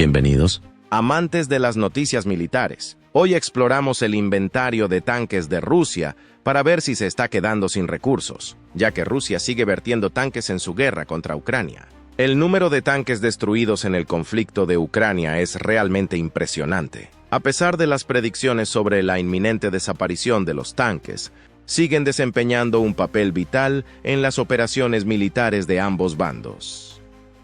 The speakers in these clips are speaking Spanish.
Bienvenidos. Amantes de las noticias militares, hoy exploramos el inventario de tanques de Rusia para ver si se está quedando sin recursos, ya que Rusia sigue vertiendo tanques en su guerra contra Ucrania. El número de tanques destruidos en el conflicto de Ucrania es realmente impresionante. A pesar de las predicciones sobre la inminente desaparición de los tanques, siguen desempeñando un papel vital en las operaciones militares de ambos bandos.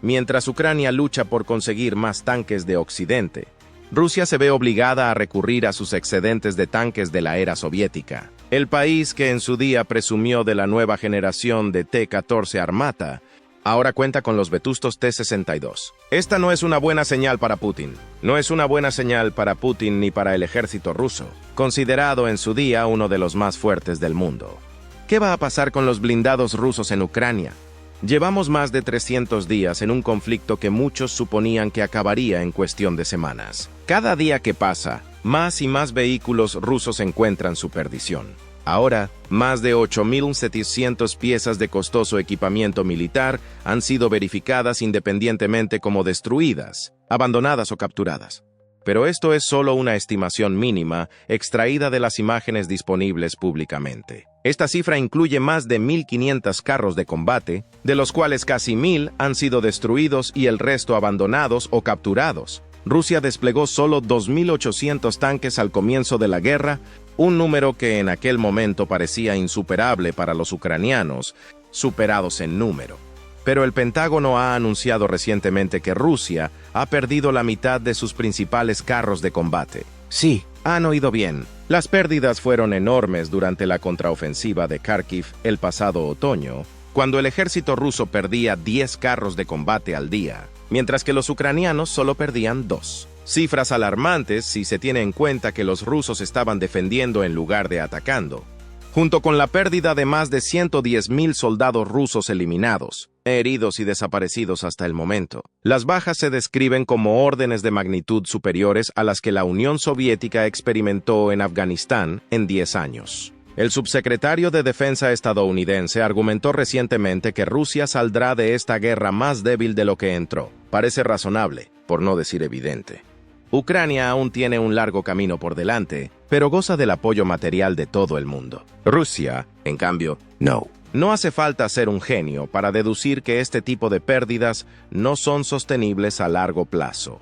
Mientras Ucrania lucha por conseguir más tanques de Occidente, Rusia se ve obligada a recurrir a sus excedentes de tanques de la era soviética. El país que en su día presumió de la nueva generación de T-14 Armata, ahora cuenta con los vetustos T-62. Esta no es una buena señal para Putin. No es una buena señal para Putin ni para el ejército ruso, considerado en su día uno de los más fuertes del mundo. ¿Qué va a pasar con los blindados rusos en Ucrania? Llevamos más de 300 días en un conflicto que muchos suponían que acabaría en cuestión de semanas. Cada día que pasa, más y más vehículos rusos encuentran su perdición. Ahora, más de 8.700 piezas de costoso equipamiento militar han sido verificadas independientemente como destruidas, abandonadas o capturadas. Pero esto es solo una estimación mínima extraída de las imágenes disponibles públicamente. Esta cifra incluye más de 1.500 carros de combate, de los cuales casi 1.000 han sido destruidos y el resto abandonados o capturados. Rusia desplegó solo 2.800 tanques al comienzo de la guerra, un número que en aquel momento parecía insuperable para los ucranianos, superados en número. Pero el Pentágono ha anunciado recientemente que Rusia ha perdido la mitad de sus principales carros de combate. Sí, han oído bien. Las pérdidas fueron enormes durante la contraofensiva de Kharkiv el pasado otoño, cuando el ejército ruso perdía 10 carros de combate al día, mientras que los ucranianos solo perdían 2. Cifras alarmantes si se tiene en cuenta que los rusos estaban defendiendo en lugar de atacando. Junto con la pérdida de más de 110.000 soldados rusos eliminados, heridos y desaparecidos hasta el momento, las bajas se describen como órdenes de magnitud superiores a las que la Unión Soviética experimentó en Afganistán en 10 años. El subsecretario de Defensa estadounidense argumentó recientemente que Rusia saldrá de esta guerra más débil de lo que entró. Parece razonable, por no decir evidente. Ucrania aún tiene un largo camino por delante, pero goza del apoyo material de todo el mundo. Rusia, en cambio, no. No hace falta ser un genio para deducir que este tipo de pérdidas no son sostenibles a largo plazo.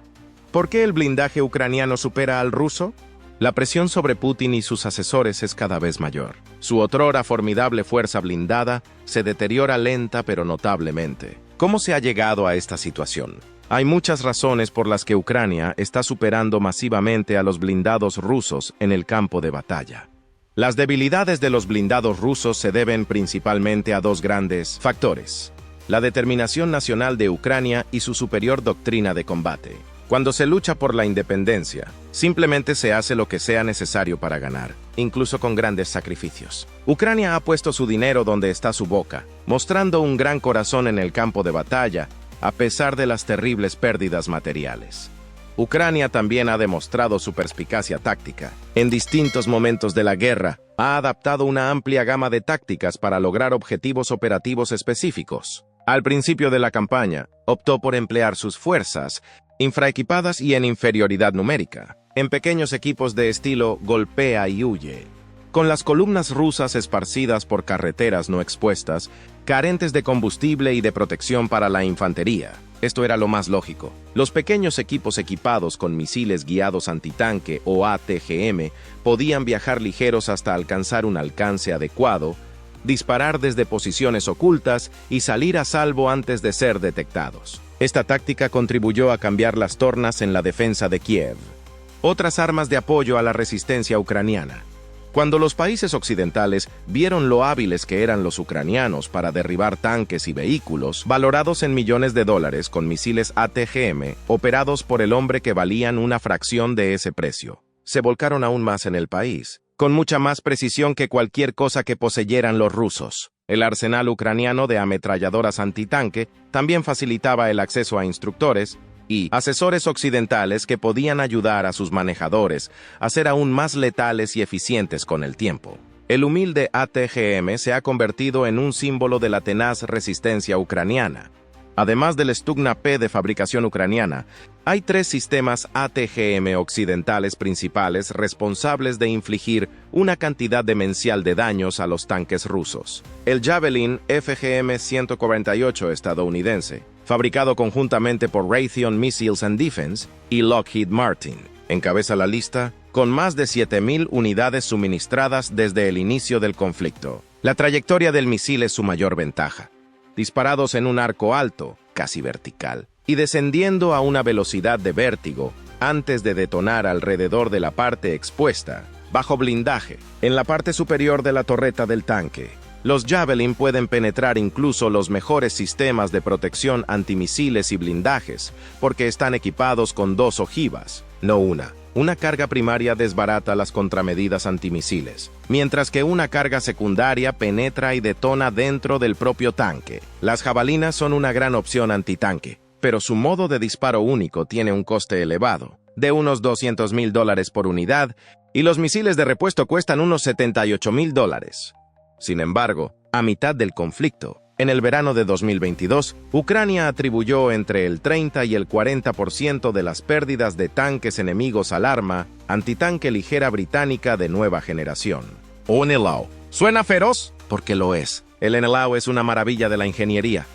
¿Por qué el blindaje ucraniano supera al ruso? La presión sobre Putin y sus asesores es cada vez mayor. Su otrora formidable fuerza blindada se deteriora lenta pero notablemente. ¿Cómo se ha llegado a esta situación? Hay muchas razones por las que Ucrania está superando masivamente a los blindados rusos en el campo de batalla. Las debilidades de los blindados rusos se deben principalmente a dos grandes factores: la determinación nacional de Ucrania y su superior doctrina de combate. Cuando se lucha por la independencia, simplemente se hace lo que sea necesario para ganar, incluso con grandes sacrificios. Ucrania ha puesto su dinero donde está su boca, mostrando un gran corazón en el campo de batalla, a pesar de las terribles pérdidas materiales. Ucrania también ha demostrado su perspicacia táctica. En distintos momentos de la guerra, ha adaptado una amplia gama de tácticas para lograr objetivos operativos específicos. Al principio de la campaña, optó por emplear sus fuerzas, infraequipadas y en inferioridad numérica, en pequeños equipos de estilo golpea y huye, con las columnas rusas esparcidas por carreteras no expuestas, carentes de combustible y de protección para la infantería. Esto era lo más lógico. Los pequeños equipos equipados con misiles guiados antitanque o ATGM podían viajar ligeros hasta alcanzar un alcance adecuado, disparar desde posiciones ocultas y salir a salvo antes de ser detectados. Esta táctica contribuyó a cambiar las tornas en la defensa de Kiev. Otras armas de apoyo a la resistencia ucraniana. Cuando los países occidentales vieron lo hábiles que eran los ucranianos para derribar tanques y vehículos valorados en millones de dólares con misiles ATGM operados por el hombre que valían una fracción de ese precio, se volcaron aún más en el país, con mucha más precisión que cualquier cosa que poseyeran los rusos. El arsenal ucraniano de ametralladoras antitanque también facilitaba el acceso a instructores y asesores occidentales que podían ayudar a sus manejadores a ser aún más letales y eficientes con el tiempo. El humilde ATGM se ha convertido en un símbolo de la tenaz resistencia ucraniana. Además del Stugna P de fabricación ucraniana, Hay tres sistemas ATGM occidentales principales responsables de infligir una cantidad demencial de daños a los tanques rusos. El Javelin FGM-148 estadounidense, fabricado conjuntamente por Raytheon Missiles and Defense y Lockheed Martin, encabeza la lista con más de 7.000 unidades suministradas desde el inicio del conflicto. La trayectoria del misil es su mayor ventaja. Disparados en un arco alto, casi vertical, y descendiendo a una velocidad de vértigo antes de detonar alrededor de la parte expuesta, bajo blindaje, en la parte superior de la torreta del tanque. Los Javelin pueden penetrar incluso los mejores sistemas de protección antimisiles y blindajes, porque están equipados con dos ojivas, no una. Una carga primaria desbarata las contramedidas antimisiles, mientras que una carga secundaria penetra y detona dentro del propio tanque. Las jabalinas son una gran opción antitanque, pero su modo de disparo único tiene un coste elevado, de unos $200,000 por unidad, y los misiles de repuesto cuestan unos $78,000. Sin embargo, a mitad del conflicto, en el verano de 2022, Ucrania atribuyó entre el 30 y el 40% de las pérdidas de tanques enemigos al arma antitanque ligera británica de nueva generación. O NLAW. ¿Suena feroz? Porque lo es. El NLAW es una maravilla de la ingeniería.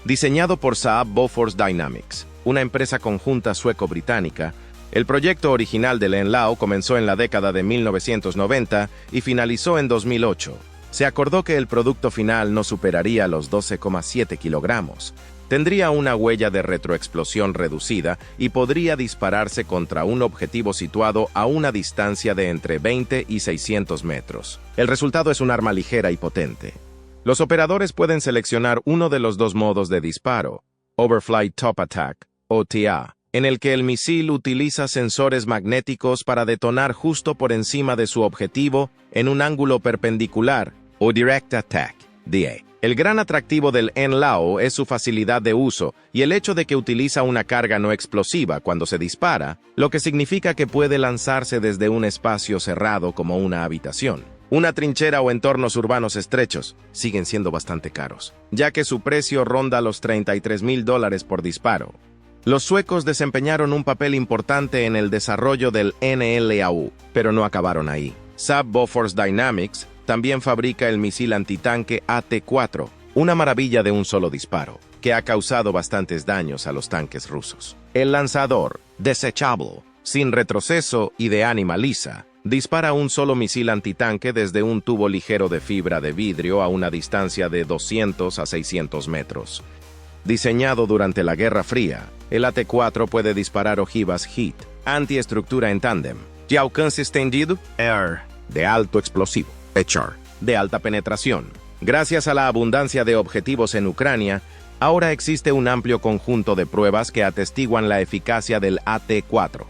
Diseñado por Saab Bofors Dynamics, una empresa conjunta sueco-británica, el proyecto original del NLAW comenzó en la década de 1990 y finalizó en 2008. Se acordó que el producto final no superaría los 12,7 kilogramos. Tendría una huella de retroexplosión reducida y podría dispararse contra un objetivo situado a una distancia de entre 20 y 600 metros. El resultado es un arma ligera y potente. Los operadores pueden seleccionar uno de los dos modos de disparo, Overflight Top Attack, OTA, en el que el misil utiliza sensores magnéticos para detonar justo por encima de su objetivo en un ángulo perpendicular, o Direct Attack, DA. El gran atractivo del NLAW es su facilidad de uso y el hecho de que utiliza una carga no explosiva cuando se dispara, lo que significa que puede lanzarse desde un espacio cerrado como una habitación. Una trinchera o entornos urbanos estrechos siguen siendo bastante caros, ya que su precio ronda los $33,000 por disparo. Los suecos desempeñaron un papel importante en el desarrollo del NLAW, pero no acabaron ahí. Saab Bofors Dynamics también fabrica el misil antitanque AT-4, una maravilla de un solo disparo, que ha causado bastantes daños a los tanques rusos. El lanzador, desechable, sin retroceso y de ánima lisa, dispara un solo misil antitanque desde un tubo ligero de fibra de vidrio a una distancia de 200 a 600 metros. Diseñado durante la Guerra Fría, el AT-4 puede disparar ojivas HEAT, antiestructura en tándem, de alcance extendido, AIR, de alto explosivo, HR, de alta penetración. Gracias a la abundancia de objetivos en Ucrania, ahora existe un amplio conjunto de pruebas que atestiguan la eficacia del AT-4.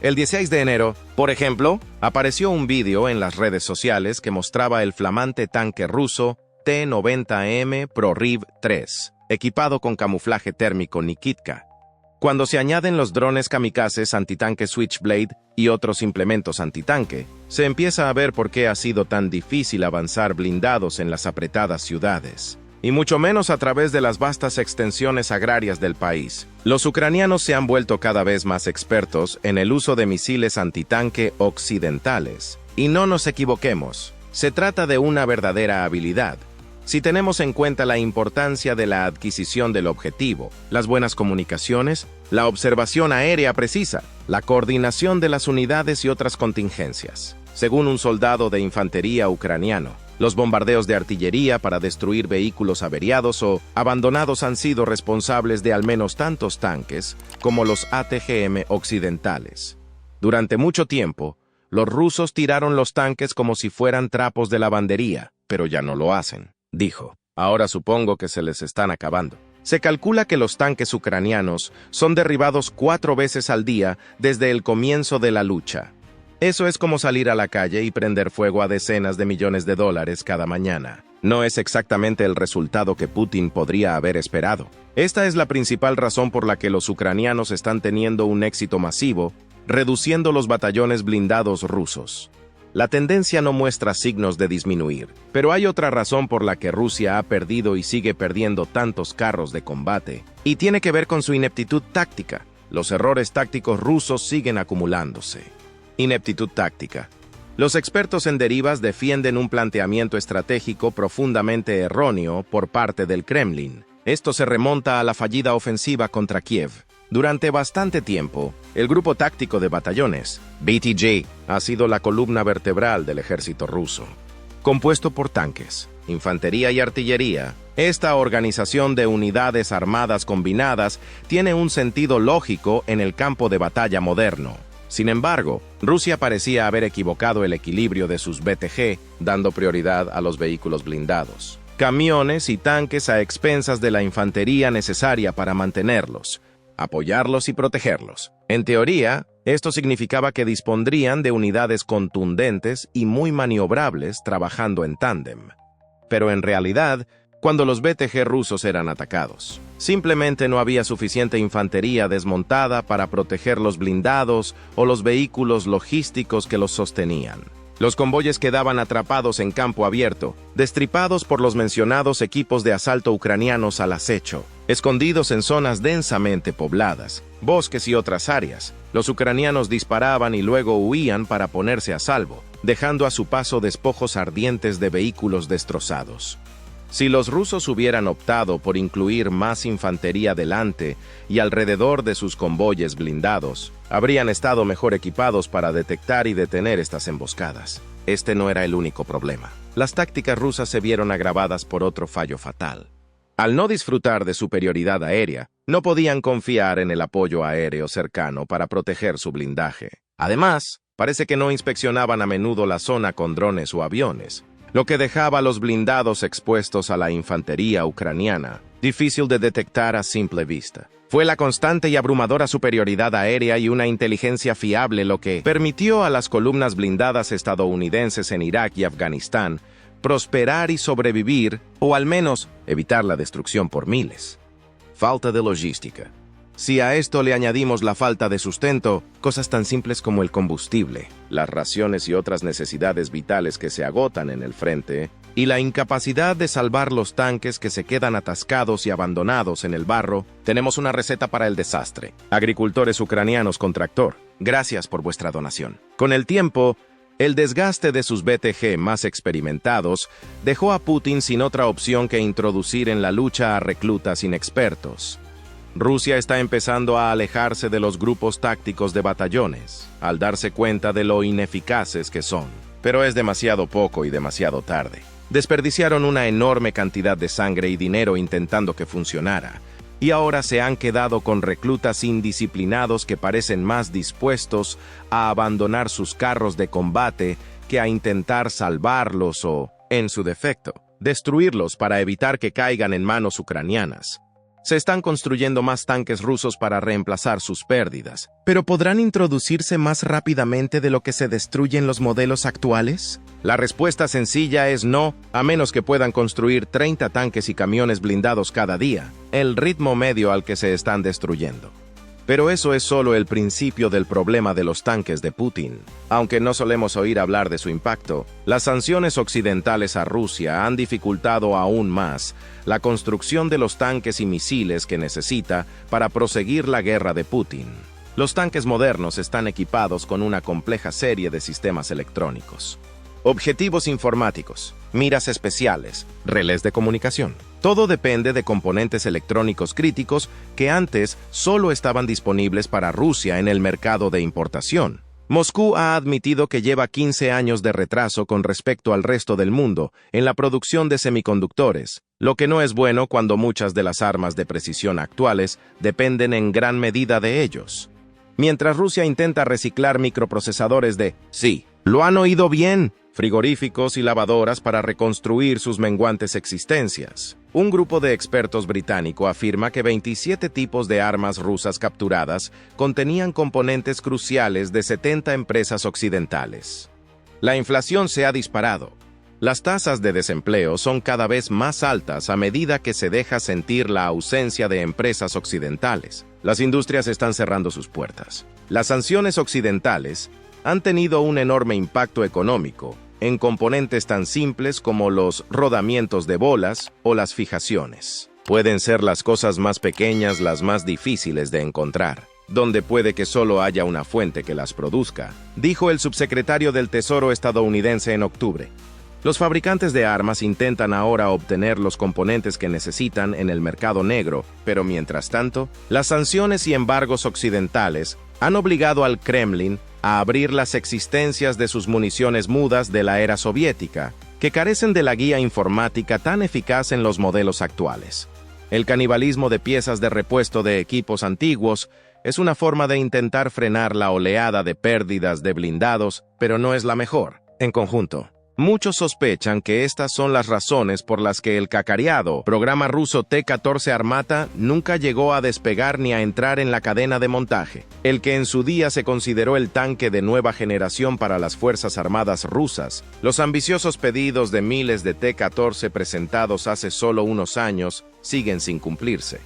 El 16 de enero, por ejemplo, apareció un vídeo en las redes sociales que mostraba el flamante tanque ruso T-90M Prorив-3, equipado con camuflaje térmico Nikitka. Cuando se añaden los drones kamikazes antitanque Switchblade y otros implementos antitanque, se empieza a ver por qué ha sido tan difícil avanzar blindados en las apretadas ciudades, y mucho menos a través de las vastas extensiones agrarias del país. Los ucranianos se han vuelto cada vez más expertos en el uso de misiles antitanque occidentales. Y no nos equivoquemos, se trata de una verdadera habilidad. Si tenemos en cuenta la importancia de la adquisición del objetivo, las buenas comunicaciones, la observación aérea precisa, la coordinación de las unidades y otras contingencias. Según un soldado de infantería ucraniano, los bombardeos de artillería para destruir vehículos averiados o abandonados han sido responsables de al menos tantos tanques como los ATGM occidentales. Durante mucho tiempo, los rusos tiraron los tanques como si fueran trapos de lavandería, pero ya no lo hacen. Dijo, ahora supongo que se les están acabando. Se calcula que los tanques ucranianos son derribados 4 veces al día desde el comienzo de la lucha. Eso es como salir a la calle y prender fuego a decenas de millones de dólares cada mañana. No es exactamente el resultado que Putin podría haber esperado. Esta es la principal razón por la que los ucranianos están teniendo un éxito masivo, reduciendo los batallones blindados rusos. La tendencia no muestra signos de disminuir, pero hay otra razón por la que Rusia ha perdido y sigue perdiendo tantos carros de combate, y tiene que ver con su ineptitud táctica. los errores tácticos rusos siguen acumulándose. Ineptitud táctica. Los expertos en derivas defienden un planteamiento estratégico profundamente erróneo por parte del Kremlin. Esto se remonta a la fallida ofensiva contra Kiev. Durante bastante tiempo, el grupo táctico de batallones, BTG, ha sido la columna vertebral del ejército ruso. Compuesto por tanques, infantería y artillería, esta organización de unidades armadas combinadas tiene un sentido lógico en el campo de batalla moderno. Sin embargo, Rusia parecía haber equivocado el equilibrio de sus BTG, dando prioridad a los vehículos blindados, camiones y tanques a expensas de la infantería necesaria para mantenerlos, apoyarlos y protegerlos. En teoría, esto significaba que dispondrían de unidades contundentes y muy maniobrables trabajando en tándem. Pero en realidad, cuando los BTG rusos eran atacados, simplemente no había suficiente infantería desmontada para proteger los blindados o los vehículos logísticos que los sostenían. Los convoyes quedaban atrapados en campo abierto, destripados por los mencionados equipos de asalto ucranianos al acecho, escondidos en zonas densamente pobladas, bosques y otras áreas. Los ucranianos disparaban y luego huían para ponerse a salvo, dejando a su paso despojos ardientes de vehículos destrozados. Si los rusos hubieran optado por incluir más infantería delante y alrededor de sus convoyes blindados, habrían estado mejor equipados para detectar y detener estas emboscadas. Este no era el único problema. Las tácticas rusas se vieron agravadas por otro fallo fatal. Al no disfrutar de superioridad aérea, no podían confiar en el apoyo aéreo cercano para proteger su blindaje. Además, parece que no inspeccionaban a menudo la zona con drones o aviones, lo que dejaba a los blindados expuestos a la infantería ucraniana, difícil de detectar a simple vista. Fue la constante y abrumadora superioridad aérea y una inteligencia fiable lo que permitió a las columnas blindadas estadounidenses en Irak y Afganistán prosperar y sobrevivir, o al menos evitar la destrucción por miles. Falta de logística. Si a esto le añadimos la falta de sustento, cosas tan simples como el combustible, las raciones y otras necesidades vitales que se agotan en el frente, y la incapacidad de salvar los tanques que se quedan atascados y abandonados en el barro, tenemos una receta para el desastre. Agricultores ucranianos con tractor, gracias por vuestra donación. Con el tiempo, el desgaste de sus BTG más experimentados dejó a Putin sin otra opción que introducir en la lucha a reclutas inexpertos. Rusia está empezando a alejarse de los grupos tácticos de batallones, al darse cuenta de lo ineficaces que son. Pero es demasiado poco y demasiado tarde. Desperdiciaron una enorme cantidad de sangre y dinero intentando que funcionara, y ahora se han quedado con reclutas indisciplinados que parecen más dispuestos a abandonar sus carros de combate que a intentar salvarlos o, en su defecto, destruirlos para evitar que caigan en manos ucranianas. Se están construyendo más tanques rusos para reemplazar sus pérdidas, pero ¿podrán introducirse más rápidamente de lo que se destruyen los modelos actuales? La respuesta sencilla es no, a menos que puedan construir 30 tanques y camiones blindados cada día, el ritmo medio al que se están destruyendo. Pero eso es solo el principio del problema de los tanques de Putin. Aunque no solemos oír hablar de su impacto, las sanciones occidentales a Rusia han dificultado aún más la construcción de los tanques y misiles que necesita para proseguir la guerra de Putin. Los tanques modernos están equipados con una compleja serie de sistemas electrónicos, objetivos informáticos, miras especiales, relés de comunicación. Todo depende de componentes electrónicos críticos que antes solo estaban disponibles para Rusia en el mercado de importación. Moscú ha admitido que lleva 15 años de retraso con respecto al resto del mundo en la producción de semiconductores, lo que no es bueno cuando muchas de las armas de precisión actuales dependen en gran medida de ellos. Mientras Rusia intenta reciclar microprocesadores de, sí, lo han oído bien, frigoríficos y lavadoras para reconstruir sus menguantes existencias. Un grupo de expertos británico afirma que 27 tipos de armas rusas capturadas contenían componentes cruciales de 70 empresas occidentales. La inflación se ha disparado. Las tasas de desempleo son cada vez más altas a medida que se deja sentir la ausencia de empresas occidentales. Las industrias están cerrando sus puertas. Las sanciones occidentales han tenido un enorme impacto económico en componentes tan simples como los rodamientos de bolas o las fijaciones. Pueden ser las cosas más pequeñas las más difíciles de encontrar. donde puede que solo haya una fuente que las produzca, dijo el subsecretario del Tesoro estadounidense en octubre. Los fabricantes de armas intentan ahora obtener los componentes que necesitan en el mercado negro, pero mientras tanto, las sanciones y embargos occidentales han obligado al Kremlin a abrir las existencias de sus municiones mudas de la era soviética, que carecen de la guía informática tan eficaz en los modelos actuales. El canibalismo de piezas de repuesto de equipos antiguos es una forma de intentar frenar la oleada de pérdidas de blindados, pero no es la mejor. En conjunto, muchos sospechan que estas son las razones por las que el cacareado programa ruso T-14 Armata nunca llegó a despegar ni a entrar en la cadena de montaje. El que en su día se consideró el tanque de nueva generación para las Fuerzas Armadas rusas, los ambiciosos pedidos de miles de T-14 presentados hace solo unos años siguen sin cumplirse.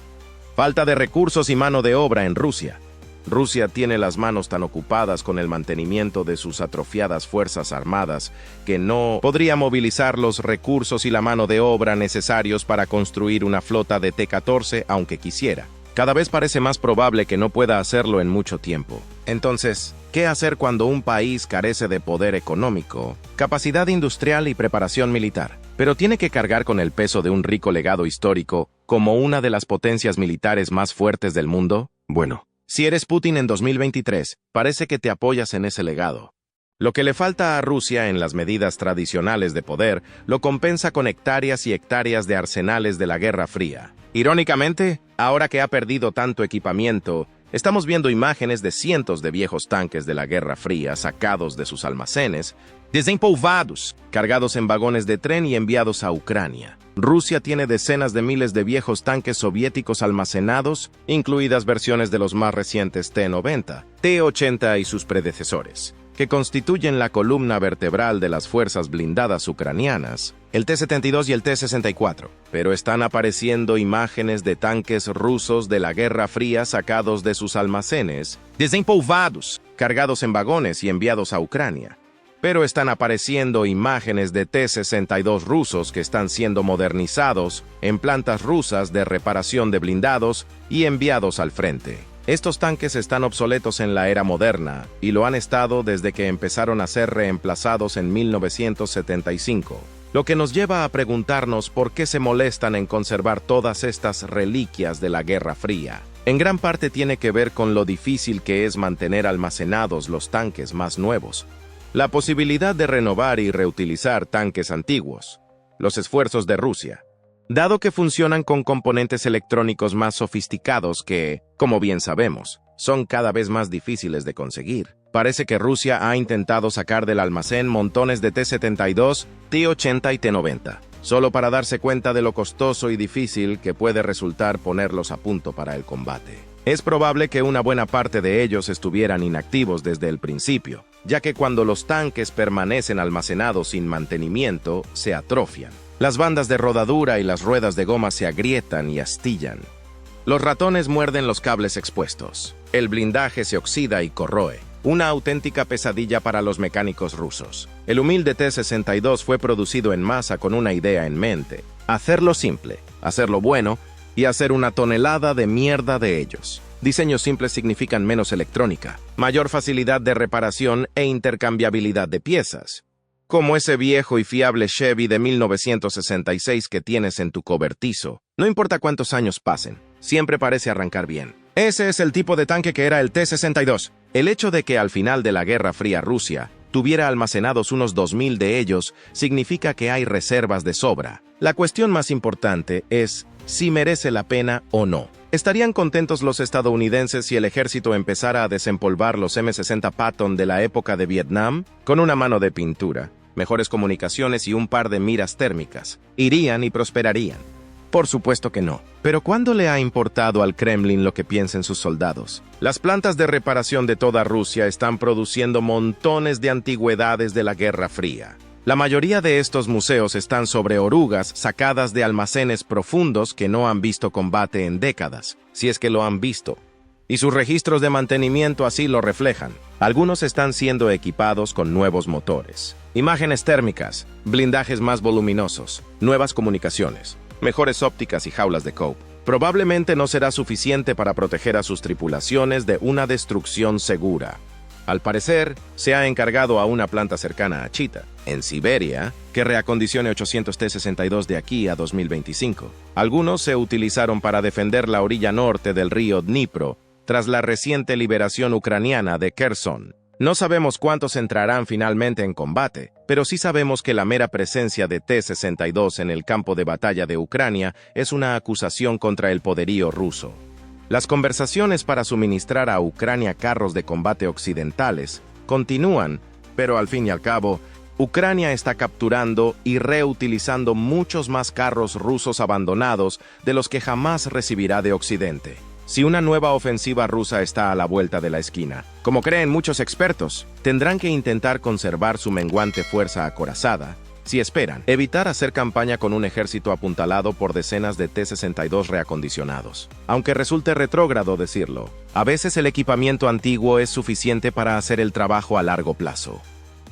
Falta de recursos y mano de obra en Rusia. Rusia tiene las manos tan ocupadas con el mantenimiento de sus atrofiadas fuerzas armadas que no podría movilizar los recursos y la mano de obra necesarios para construir una flota de T-14 aunque quisiera. Cada vez parece más probable que no pueda hacerlo en mucho tiempo. Entonces, ¿qué hacer cuando un país carece de poder económico, capacidad industrial y preparación militar, pero tiene que cargar con el peso de un rico legado histórico como una de las potencias militares más fuertes del mundo? Bueno, si eres Putin en 2023, parece que te apoyas en ese legado. Lo que le falta a Rusia en las medidas tradicionales de poder lo compensa con hectáreas y hectáreas de arsenales de la Guerra Fría. Irónicamente, ahora que ha perdido tanto equipamiento, estamos viendo imágenes de cientos de viejos tanques de la Guerra Fría sacados de sus almacenes, desempolvados, cargados en vagones de tren y enviados a Ucrania. Rusia tiene decenas de miles de viejos tanques soviéticos almacenados, incluidas versiones de los más recientes T-90, T-80 y sus predecesores, que constituyen la columna vertebral de las fuerzas blindadas ucranianas, el T-72 y el T-64, pero están apareciendo imágenes de tanques rusos de la Guerra Fría sacados de sus almacenes, desempolvados, cargados en vagones y enviados a Ucrania. Pero están apareciendo imágenes de T-62 rusos que están siendo modernizados en plantas rusas de reparación de blindados y enviados al frente. Estos tanques están obsoletos en la era moderna y lo han estado desde que empezaron a ser reemplazados en 1975, lo que nos lleva a preguntarnos por qué se molestan en conservar todas estas reliquias de la Guerra Fría. En gran parte tiene que ver con lo difícil que es mantener almacenados los tanques más nuevos, la posibilidad de renovar y reutilizar tanques antiguos, los esfuerzos de Rusia, dado que funcionan con componentes electrónicos más sofisticados que, como bien sabemos, son cada vez más difíciles de conseguir. Parece que Rusia ha intentado sacar del almacén montones de T-72, T-80 y T-90, solo para darse cuenta de lo costoso y difícil que puede resultar ponerlos a punto para el combate. Es probable que una buena parte de ellos estuvieran inactivos desde el principio, ya que cuando los tanques permanecen almacenados sin mantenimiento, se atrofian. Las bandas de rodadura y las ruedas de goma se agrietan y astillan. Los ratones muerden los cables expuestos. El blindaje se oxida y corroe. Una auténtica pesadilla para los mecánicos rusos. El humilde T-62 fue producido en masa con una idea en mente: hacerlo simple, hacerlo bueno y hacer una tonelada de mierda de ellos. Diseños simples significan menos electrónica, mayor facilidad de reparación e intercambiabilidad de piezas, como ese viejo y fiable Chevy de 1966 que tienes en tu cobertizo. No importa cuántos años pasen, siempre parece arrancar bien. Ese es el tipo de tanque que era el T-62. El hecho de que al final de la Guerra Fría Rusia tuviera almacenados unos 2.000 de ellos significa que hay reservas de sobra. La cuestión más importante es si merece la pena o no. ¿Estarían contentos los estadounidenses si el ejército empezara a desempolvar los M60 Patton de la época de Vietnam? Con una mano de pintura, mejores comunicaciones y un par de miras térmicas, ¿irían y prosperarían? Por supuesto que no. Pero ¿cuándo le ha importado al Kremlin lo que piensen sus soldados? Las plantas de reparación de toda Rusia están produciendo montones de antigüedades de la Guerra Fría. La mayoría de estos museos están sobre orugas sacadas de almacenes profundos que no han visto combate en décadas, si es que lo han visto. Y sus registros de mantenimiento así lo reflejan. Algunos están siendo equipados con nuevos motores, imágenes térmicas, blindajes más voluminosos, nuevas comunicaciones, mejores ópticas y jaulas de cope. probablemente no será suficiente para proteger a sus tripulaciones de una destrucción segura. Al parecer, se ha encargado a una planta cercana a Chita, en Siberia, que reacondicione 800 T-62 de aquí a 2025. Algunos se utilizaron para defender la orilla norte del río Dnipro, tras la reciente liberación ucraniana de Kherson. No sabemos cuántos entrarán finalmente en combate, pero sí sabemos que la mera presencia de T-62 en el campo de batalla de Ucrania es una acusación contra el poderío ruso. Las conversaciones para suministrar a Ucrania carros de combate occidentales continúan, pero al fin y al cabo, Ucrania está capturando y reutilizando muchos más carros rusos abandonados de los que jamás recibirá de Occidente. Si una nueva ofensiva rusa está a la vuelta de la esquina, como creen muchos expertos, tendrán que intentar conservar su menguante fuerza acorazada, si esperan evitar hacer campaña con un ejército apuntalado por decenas de T-62 reacondicionados. Aunque resulte retrógrado decirlo, a veces el equipamiento antiguo es suficiente para hacer el trabajo a largo plazo.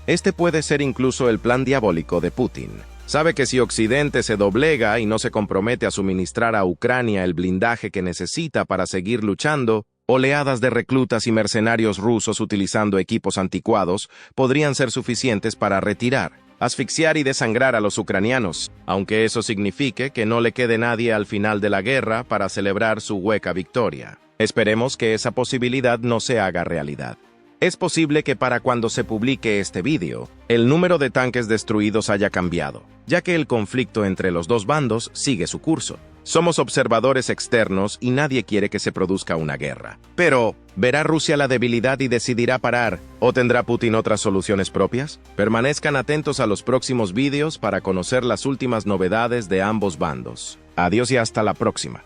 Este puede ser incluso el plan diabólico de Putin. Sabe que si Occidente se doblega y no se compromete a suministrar a Ucrania el blindaje que necesita para seguir luchando, oleadas de reclutas y mercenarios rusos utilizando equipos anticuados podrían ser suficientes para retirar, asfixiar y desangrar a los ucranianos, aunque eso signifique que no le quede nadie al final de la guerra para celebrar su hueca victoria. Esperemos que esa posibilidad no se haga realidad. Es posible que para cuando se publique este vídeo, el número de tanques destruidos haya cambiado, ya que el conflicto entre los dos bandos sigue su curso. Somos observadores externos y nadie quiere que se produzca una guerra. Pero, ¿verá Rusia la debilidad y decidirá parar? ¿O tendrá Putin otras soluciones propias? Permanezcan atentos a los próximos vídeos para conocer las últimas novedades de ambos bandos. Adiós y hasta la próxima.